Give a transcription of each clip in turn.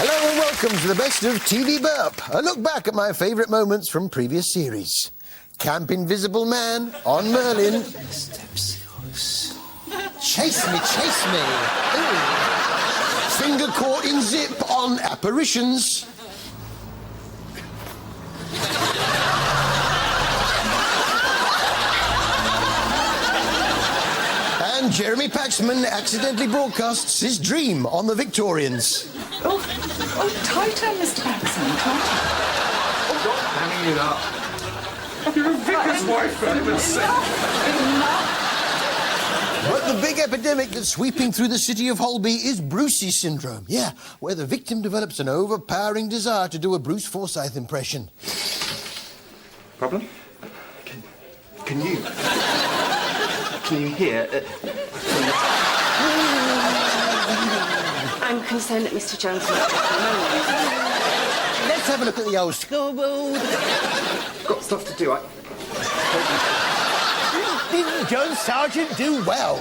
Hello and welcome to the best of TV Burp. A look back at my favourite moments from previous series. Camp Invisible Man on Merlin. Chase me, chase me. Ooh. Finger caught in zip on Apparitions. And Jeremy Paxman accidentally broadcasts his dream on the Victorians. Oh, tighter, Mr. Paxman, tighter. Stop hanging it up. You're a vicar's wife, for heaven's sake. But the big epidemic that's sweeping through the city of Holby is Brucey syndrome. Yeah, where the victim develops an overpowering desire to do a Bruce Forsyth impression. Problem? Can you hear? I'm concerned that Mr. Jones might have pneumonia. Let's have a look at the old scoreboard. Got stuff to do. Didn't John Sargent do well?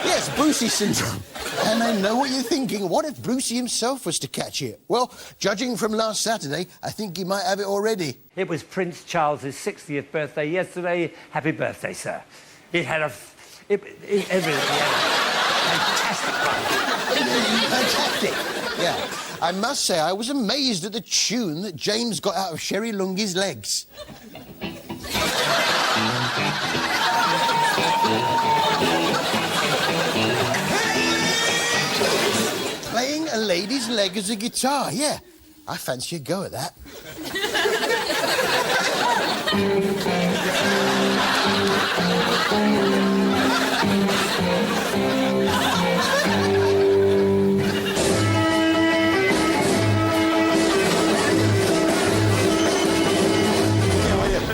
Yes, Brucey syndrome. And I know what you're thinking. What if Brucey himself was to catch it? Well, judging from last Saturday, I think he might have it already. It was Prince Charles's 60th birthday yesterday. Happy birthday, sir. It had a... fantastic party. Fantastic. Yeah. I must say, I was amazed at the tune that James got out of Sherry Lungi's legs. Playing a lady's leg as a guitar, yeah. I fancy a go at that.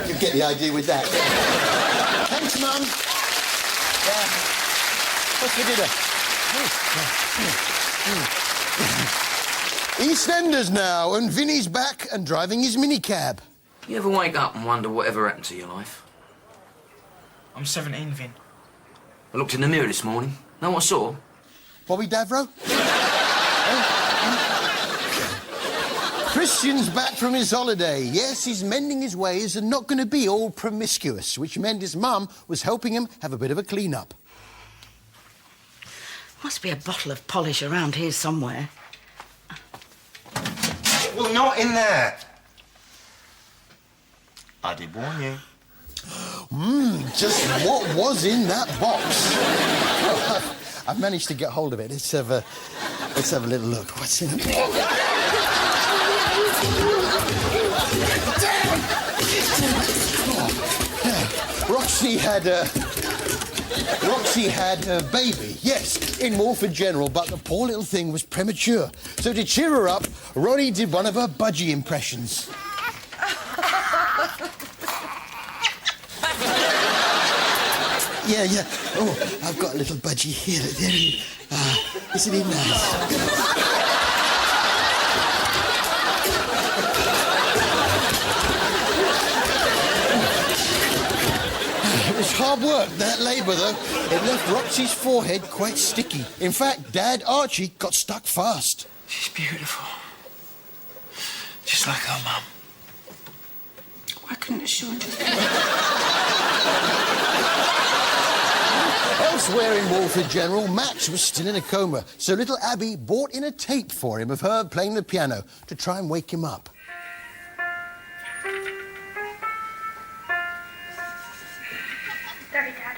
You get the idea with that. Thanks, Mum. Yeah. What's for dinner? EastEnders now, and Vinny's back and driving his minicab. You ever wake up and wonder whatever happened to your life? I'm 17, Vin. I looked in the mirror this morning. Know what I saw? Bobby Davro? Christian's back from his holiday. Yes, he's mending his ways and not going to be all promiscuous, which meant his mum was helping him have a bit of a clean-up. Must be a bottle of polish around here somewhere. Well, not in there. I did warn you. Just what was in that box? Well, I've managed to get hold of it. Let's have a little look. What's in it? Roxy had a baby, yes, in Walford General, but the poor little thing was premature. So to cheer her up, Ronnie did one of her budgie impressions. Yeah. Oh, I've got a little budgie here. Isn't he nice? It was hard work, that labour, though. It left Roxy's forehead quite sticky. In fact, Dad Archie got stuck fast. She's beautiful. Just like her mum. Why couldn't Sean just... Elsewhere in Walford General, Max was still in a coma, so little Abby brought in a tape for him of her playing the piano to try and wake him up. Sorry, Dad.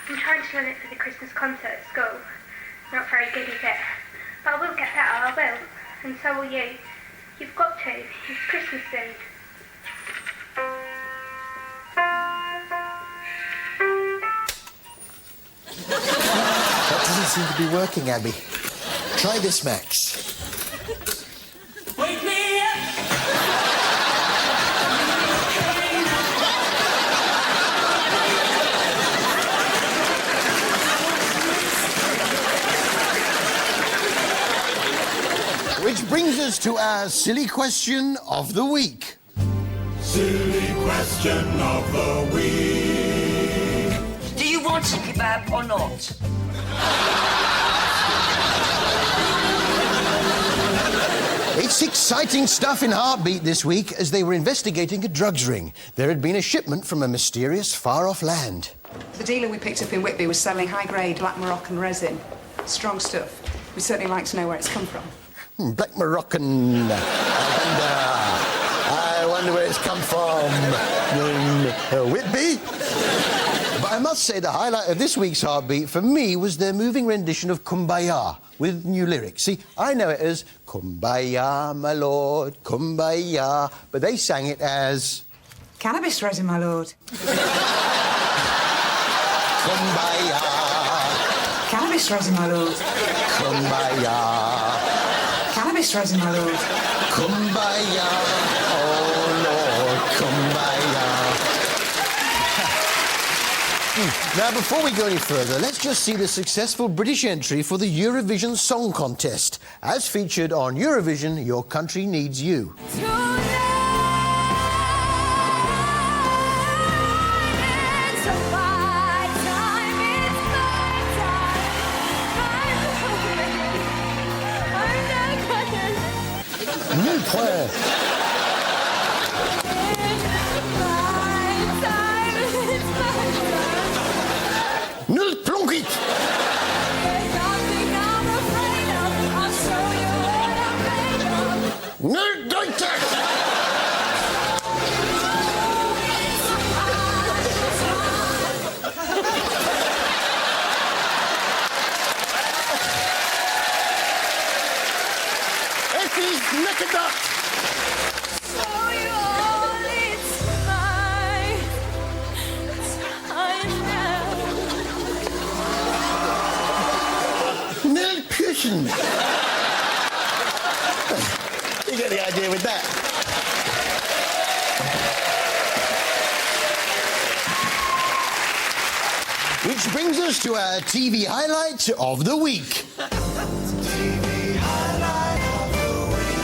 I'm trying to learn it for the Christmas concert at school. Not very good at it. But I will get better, I will. And so will you. You've got to. It's Christmas soon. That doesn't seem to be working, Abby. Try this, Max. Wake me up! Which brings us to our silly question of the week. Silly question of the week. Do you want a kebab or not? It's exciting stuff in Heartbeat this week as they were investigating a drugs ring. There had been a shipment from a mysterious far-off land. The dealer we picked up in Whitby was selling high-grade black Moroccan resin. Strong stuff. We'd certainly like to know where it's come from. Black Moroccan. I wonder where it's come from. Whitby? But I must say the highlight of this week's Heartbeat for me was their moving rendition of Kumbaya with new lyrics. See, I know it as Kumbaya, my lord, Kumbaya, but they sang it as... Cannabis resin, my lord. Kumbaya. Cannabis resin, my lord. Kumbaya. Cannabis resin, my lord. Kumbaya. Oh, Lord, Kumbaya. Now, before we go any further, let's just see the successful British entry for the Eurovision Song Contest. As featured on Eurovision, Your Country Needs You. Nul plunkit! Nul deuter! Es ist mitgedacht! You get the idea with that. Which brings us to our TV highlight of the week. TV highlight of the week.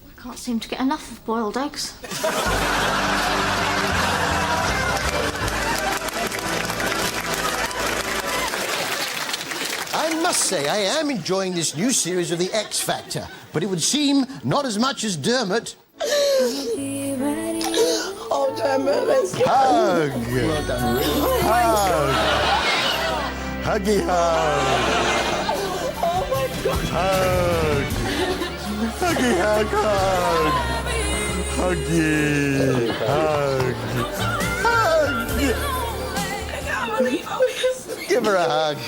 I can't seem to get enough of boiled eggs. I must say, I am enjoying this new series of The X Factor, but it would seem not as much as Dermot. Oh, Dermot, let's go. Hug! Well done, Rick. Hug! Huggy hug! Oh, my God. Hug! Huggy hug hug! Huggy hug! Hug! Give her a hug.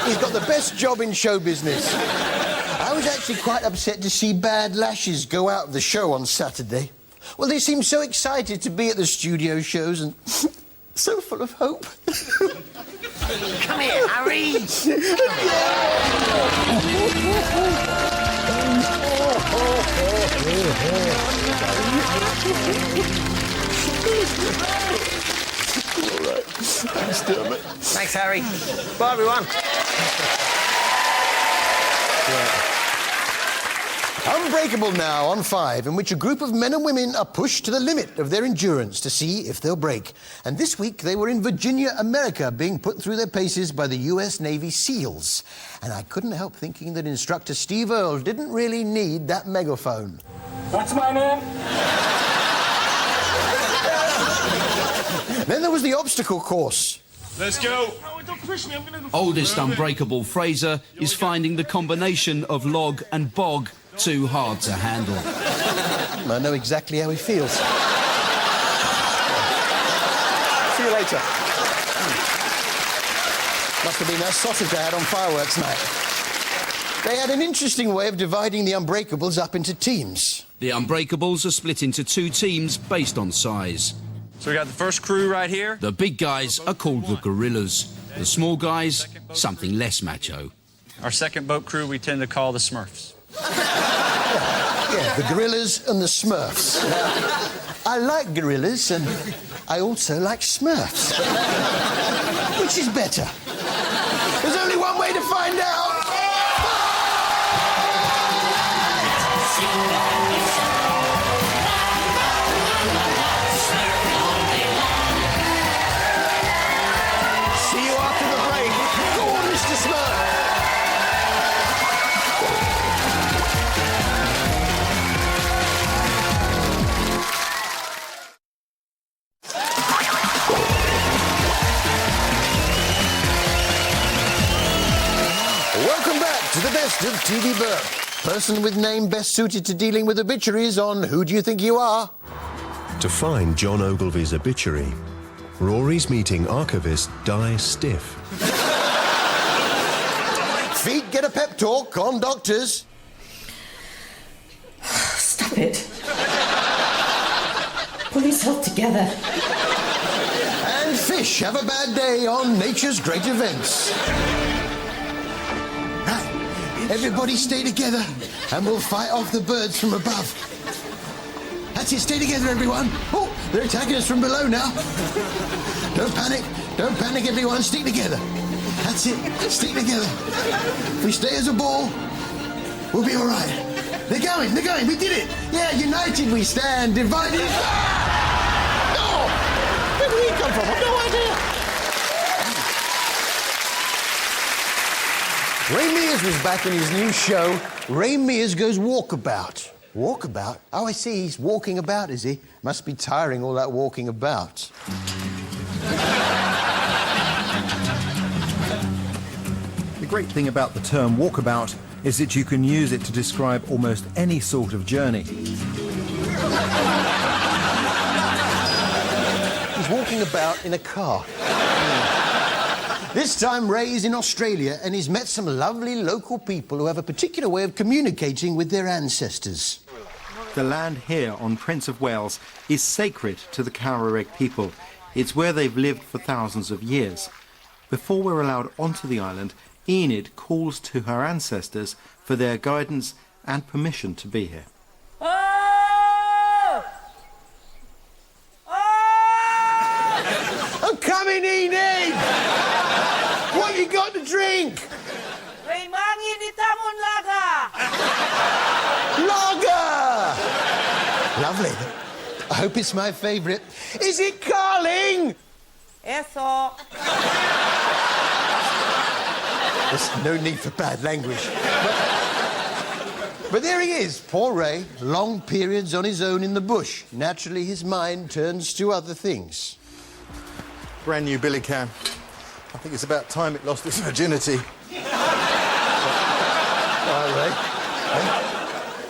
He's got the best job in show business. I was actually quite upset to see Bad Lashes go out of the show on Saturday. Well, they seemed so excited to be at the studio shows and so full of hope. Come here, Harry! All right. Thanks, Dermot. Thanks, Harry. Bye, everyone. Unbreakable now on 5, in which a group of men and women are pushed to the limit of their endurance to see if they'll break. And this week they were in Virginia, America, being put through their paces by the US Navy SEALs. And I couldn't help thinking that instructor Steve Earle didn't really need that megaphone. What's my name? Then there was the obstacle course. Let's go. Oldest Unbreakable Fraser is finding the combination of log and bog too hard to handle. I know exactly how he feels. See you later. Must have been that sausage I had on fireworks night. They had an interesting way of dividing the Unbreakables up into teams. The Unbreakables are split into 2 teams based on size. So we got the first crew right here. The big guys are called the Gorillas. The small guys, something less macho. Our second boat crew we tend to call the Smurfs. Yeah, the Gorillas and the Smurfs. I like gorillas and I also like Smurfs. Which is better? There's only one way to find out. of TV Burp. Person with name best suited to dealing with obituaries on Who Do You Think You Are? To find John Ogilvy's obituary, Rory's meeting archivist Di Stiff. Feet get a pep talk on doctors. Stop it. Pull yourself together. And fish have a bad day on nature's great events. Right, everybody stay together and we'll fight off the birds from above. That's it, stay together, everyone. Oh, they're attacking us from below now. Don't panic, everyone, stick together. That's it, stick together. If we stay as a ball, we'll be all right. They're going, we did it. Yeah, united we stand, divided. Oh, where did he come from? I've no idea. Ray Mears was back in his new show, Ray Mears Goes Walkabout. Walkabout? Oh, I see, he's walking about, is he? Must be tiring, all that walking about. The great thing about the term walkabout is that you can use it to describe almost any sort of journey. He's walking about in a car. This time Ray's in Australia and he's met some lovely local people who have a particular way of communicating with their ancestors. The land here on Prince of Wales is sacred to the Cowreg people. It's where they've lived for thousands of years. Before we're allowed onto the island, Enid calls to her ancestors for their guidance and permission to be here. Oh! Oh! I'm coming, Enid! What you got to drink? Lager! Lovely. I hope it's my favourite. Is it Carling? Eso. There's no need for bad language. But there he is, poor Ray, long periods on his own in the bush. Naturally, his mind turns to other things. Brand new billy can. I think it's about time it lost its virginity. All right, Ray.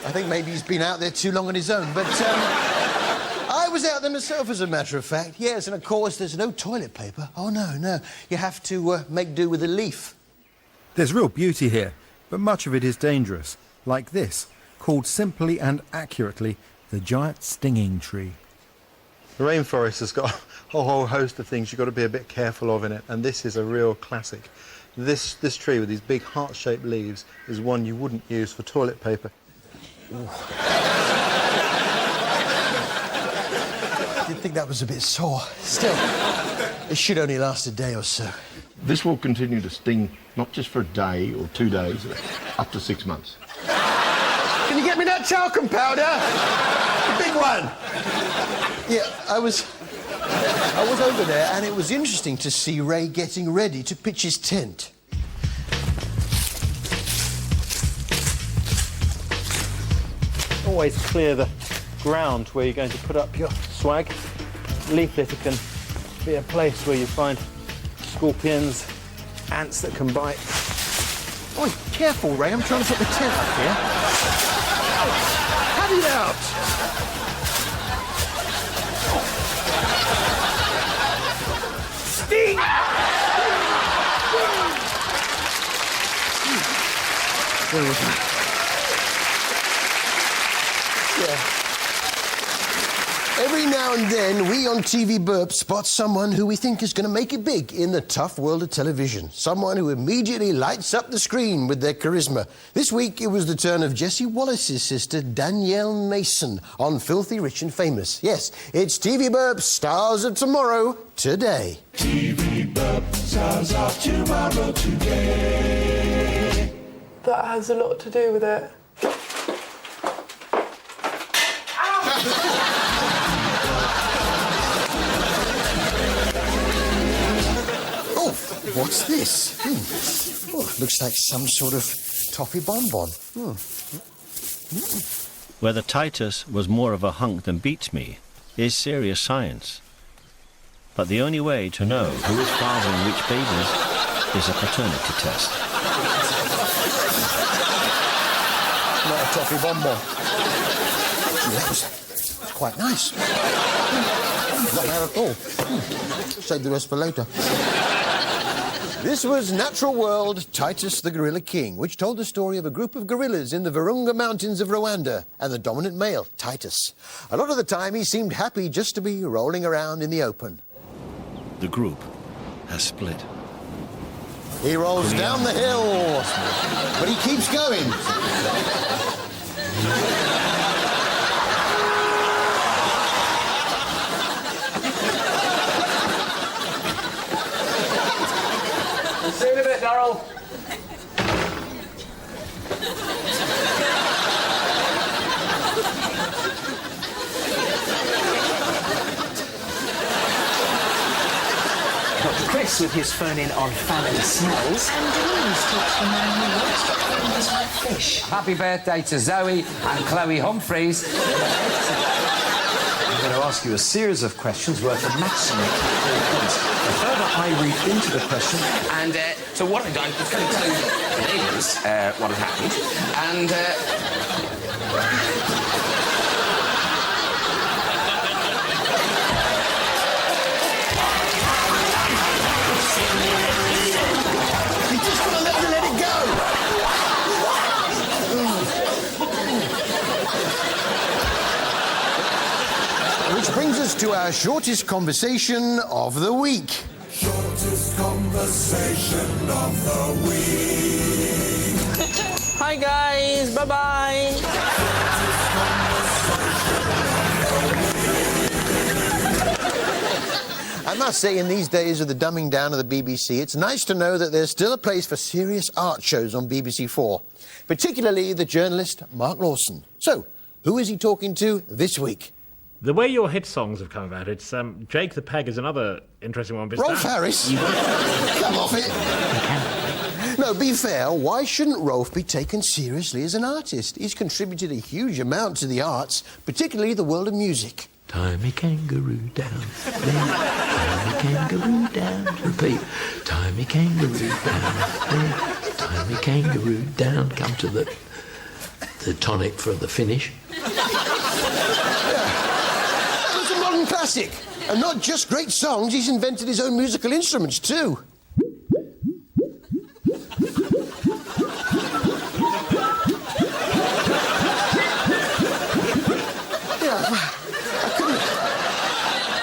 I think maybe he's been out there too long on his own, but I was out there myself, as a matter of fact. Yes, and of course, there's no toilet paper. Oh, no. You have to make do with a leaf. There's real beauty here, but much of it is dangerous, like this, called simply and accurately the giant stinging tree. The rainforest has got a whole host of things you've got to be a bit careful of in it, and this is a real classic. This tree with these big heart-shaped leaves is one you wouldn't use for toilet paper. I did think that was a bit sore. Still, it should only last a day or so. This will continue to sting not just for a day or 2 days, up to 6 months. Can you get me that talcum powder? The big one. Yeah, I was over there, and it was interesting to see Ray getting ready to pitch his tent. Always clear the ground where you're going to put up your swag. Leaf litter can be a place where you find scorpions, ants that can bite. Oh, careful, Ray, I'm trying to put the tent up here. Have it out! Sting! Where was I? Yeah. Every now and then, we on TV Burp spot someone who we think is going to make it big in the tough world of television. Someone who immediately lights up the screen with their charisma. This week, it was the turn of Jessie Wallace's sister, Danielle Mason, on Filthy Rich and Famous. Yes, it's TV Burp Stars of Tomorrow today. TV Burp Stars of Tomorrow today. That has a lot to do with it. Oh, what's this? Oh, looks like some sort of toffee bonbon. Whether Titus was more of a hunk than beats me is serious science. But the only way to know who is fathering which babies is a paternity test. toffee bonbon. That's quite nice. Not bad at all. Save the rest for later. This was Natural World, Titus the Gorilla King, which told the story of a group of gorillas in the Virunga Mountains of Rwanda and the dominant male, Titus. A lot of the time, he seemed happy just to be rolling around in the open. The group has split. He rolls down the hill, but he keeps going. See you in a bit, Darryl. Dr. Chris with his phone in on family smells. And Denise talks to the man who wants to clean his wet fish. Happy birthday to Zoe and Chloe Humphreys. I'm going to ask you a series of questions worth a maximum of 4 points. The further I read into the question... And so what I've done is going to tell you the neighbours what had happened. And... You just got to let it go. Which brings us to our shortest conversation of the week. Shortest conversation of the week. Hi guys, bye-bye. I must say, in these days of the dumbing down of the BBC, it's nice to know that there's still a place for serious art shows on BBC 4, particularly the journalist Mark Lawson. So, who is he talking to this week? The way your hit songs have come about, it's Jake the Peg is another interesting one. Rolf Harris? Come off it. No, be fair, why shouldn't Rolf be taken seriously as an artist? He's contributed a huge amount to the arts, particularly the world of music. Tie me kangaroo down, tie me kangaroo down, repeat. Tie me kangaroo down, tie me kangaroo down. Come to the tonic for the finish. It's a modern classic. And not just great songs, he's invented his own musical instruments too.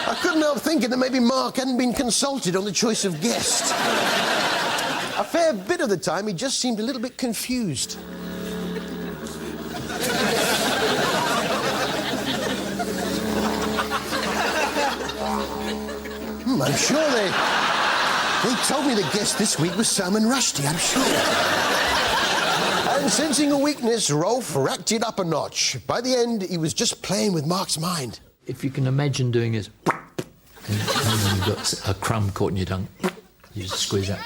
I couldn't help thinking that maybe Mark hadn't been consulted on the choice of guest. A fair bit of the time, he just seemed a little bit confused. I'm sure they told me the guest this week was Salman Rushdie, I'm sure. And sensing a weakness, Rolf racked it up a notch. By the end, he was just playing with Mark's mind. If you can imagine doing this, and then you've got a crumb caught in your tongue, you just squeeze out.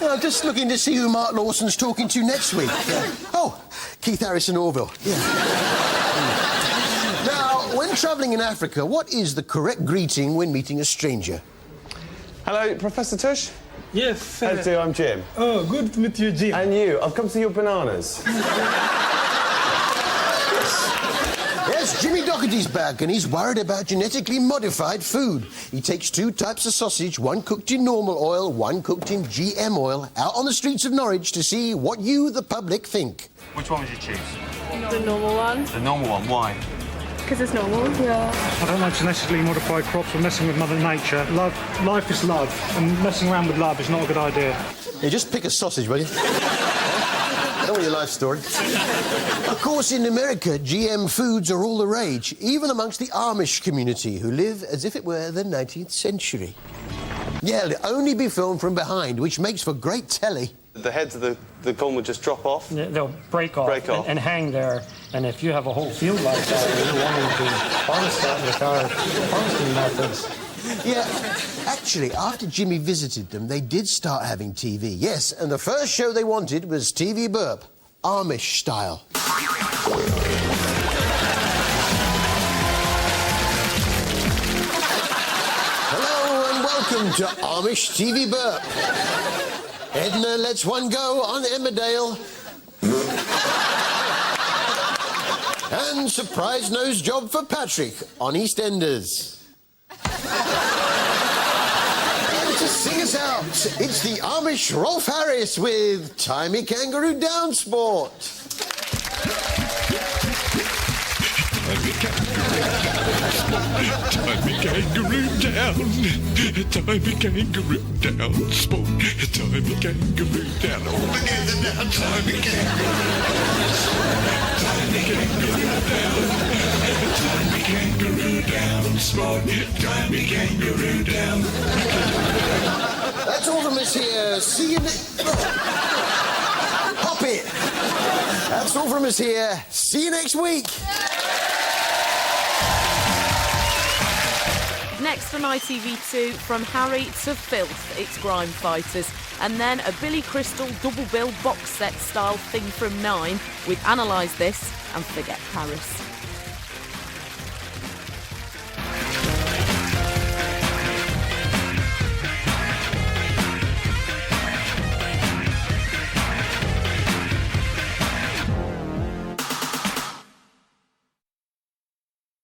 I'm just looking to see who Mark Lawson's talking to next week. Oh, Keith Harrison Orville. Yeah. Now, when travelling in Africa, what is the correct greeting when meeting a stranger? Hello, Professor Tush? Yes. How do you do? I'm Jim. Oh, good to meet you, Jim. And you? I've come to see your bananas. Yes, Jimmy Doherty's back, and he's worried about genetically modified food. He takes 2 types of sausage, one cooked in normal oil, one cooked in GM oil, out on the streets of Norwich to see what you, the public, think. Which one would you choose? The normal one. The normal one. Why? Because it's normal, yeah. I don't like genetically modified crops. We're messing with Mother Nature. Life is love, and messing around with love is not a good idea. Yeah, just pick a sausage, will you? I don't want your life story. Of course, in America, GM foods are all the rage, even amongst the Amish community, who live as if it were the 19th century. Yeah, it'll only be filmed from behind, which makes for great telly. The heads of the corn would just drop off? They'll break off, and hang there. And if you have a whole field like that, you want to harvest that with our harvesting methods. Yeah, actually, after Jimmy visited them, they did start having TV. Yes, and the first show they wanted was TV Burp, Amish style. Welcome to Amish TV Burp. Edna lets one go on Emmerdale. And surprise nose job for Patrick on EastEnders. And to sing us out, it's the Amish Rolf Harris with Timey Kangaroo Down Sport. Timey kangaroo down, timey kangaroo down, sport, timey kangaroo down, all together now, timey kangaroo down, sport, timey kangaroo down. That's all from us here. See you next... Hop it. That's all from us here. See you next week. Next on ITV2, From Harry to Filth, it's Grime Fighters. And then a Billy Crystal double bill box set style thing from 9 with Analyse This and Forget Paris.